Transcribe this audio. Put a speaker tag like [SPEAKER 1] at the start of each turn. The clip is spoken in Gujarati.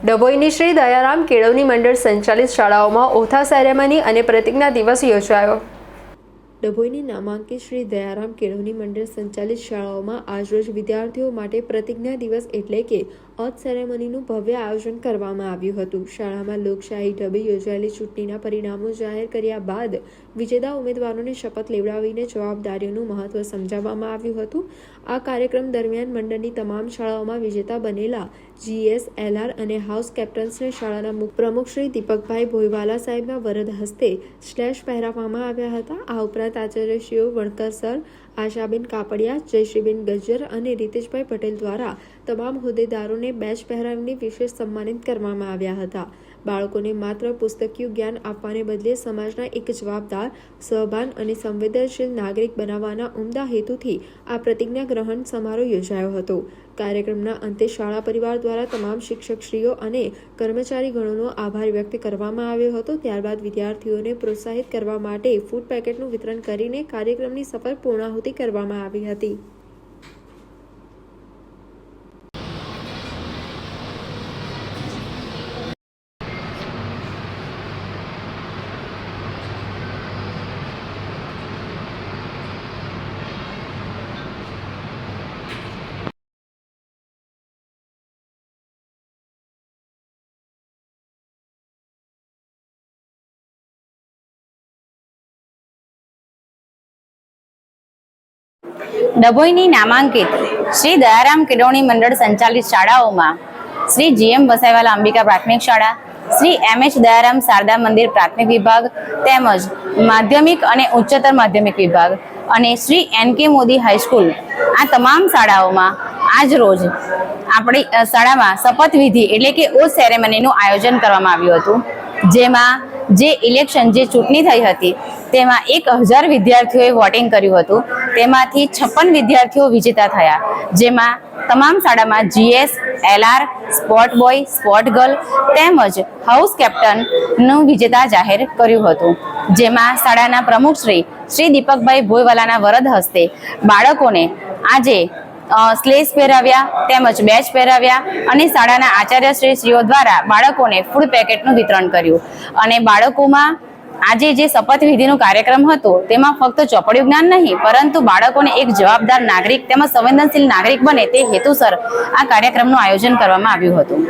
[SPEAKER 1] ડભોઈની શ્રી દયારામ કેળવણી મંડળ સંચાલિત શાળાઓમાં ઓથા સેરેમની અને પ્રતિજ્ઞા દિવસ યોજાયો। ડભોઈની નામાંકિત શ્રી દયારામ કેળવણી મંડળ સંચાલિત શાળાઓમાં આજરોજ વિદ્યાર્થીઓ માટે પ્રતિજ્ઞા દિવસ એટલે કે ઓથ સેરેમનીનું ભવ્ય આયોજન કરવામાં આવ્યું હતું। શાળામાં લોકશાહી ઢબે યોજાયેલી ચૂંટણીના પરિણામો જાહેર કર્યા બાદ વિજેતા ઉમેદવારોને શપથ લેવડાવીને જવાબદારીઓનું મહત્વ સમજાવવામાં આવ્યું હતું। આ કાર્યક્રમ દરમિયાન મંડળની તમામ શાળાઓમાં વિજેતા બનેલા GS, LR અને હાઉસ કેપ્ટન્સને શાળાના પ્રમુખ શ્રી દીપકભાઈ ભોયવાલા સાહેબના વરદ હસ્તે સ્લેશ પહેરાવવામાં આવ્યા હતા। આ ઉપરાંત આચાર્યશ્રીઓ વણકર સર, આશાબેન કાપડિયા, જયશ્રીબેન ગજ્જર અને રીતેશભાઈ પટેલ દ્વારા તમામ હોદ્દેદારોને બેચ પહેરાવીને વિશેષ સન્માનિત કરવામાં આવ્યા હતા। બાળકોને માત્ર પુસ્તકીય જ્ઞાન આપવાને બદલે સમાજના એક જવાબદાર, સહભાન અને સંવેદનશીલ નાગરિક બનાવવાના ઉમદા હેતુથી આ પ્રતિજ્ઞા ગ્રહણ સમારોહ યોજાયો હતો। કાર્યક્રમના અંતે શાળા પરિવાર દ્વારા તમામ શિક્ષકશ્રીઓ અને કર્મચારીગણોનો આભાર વ્યક્ત કરવામાં આવ્યો હતો। ત્યારબાદ વિદ્યાર્થીઓને પ્રોત્સાહિત કરવા માટે ફૂડ પેકેટનું વિતરણ કરીને કાર્યક્રમની સફળ પૂર્ણાહુતિ કરવામાં આવી હતી।
[SPEAKER 2] ડભોઈની નામાંકિત શ્રી દયારામ કેળવણી મંડળ સંચાલિત શાળાઓમાં શ્રી GM વસાઈવાલા અંબિકા પ્રાથમિક શાળા, શ્રી MH દયારામ શારદા મંદિર પ્રાથમિક વિભાગ તેમજ માધ્યમિક અને ઉચ્ચતર માધ્યમિક વિભાગ અને શ્રી NK મોદી હાઈસ્કૂલ આ તમામ શાળાઓમાં આજ રોજ આપણી શાળામાં શપથવિધિ એટલે કે ઓથ સેરેમનીનું આયોજન કરવામાં આવ્યું હતું। જેમાં જે ઇલેક્શન જે ચૂંટણી થઈ હતી તેમાં 1000 વિદ્યાર્થીઓએ વોટિંગ કર્યું હતું। તેમાંથી 56 વિદ્યાર્થીઓ વિજેતા થયા, જેમાં તમામ શાળામાં GS, LR, sport boy, sport girl તેમજ હાઉસ કેપ્ટનનું વિજેતા જાહેર કર્યું હતું। જેમાં શાળાના પ્રમુખ શ્રી દીપકભાઈ ભોયવાલાના વરદ હસ્તે બાળકોને આજે સ્લેશ પહેરાવ્યા તેમજ બેચ પહેરાવ્યા અને શાળાના આચાર્યશ્રીઓ દ્વારા બાળકોને ફૂડ પેકેટનું વિતરણ કર્યું અને બાળકોમાં આજે જે શપથવિધિનો કાર્યક્રમ હતો તેમાં ફક્ત ચોપડિયું જ્ઞાન નહીં પરંતુ બાળકોને એક જવાબદાર નાગરિક તેમજ સંવેદનશીલ નાગરિક બને તે હેતુસર આ કાર્યક્રમનું આયોજન કરવામાં આવ્યું હતું।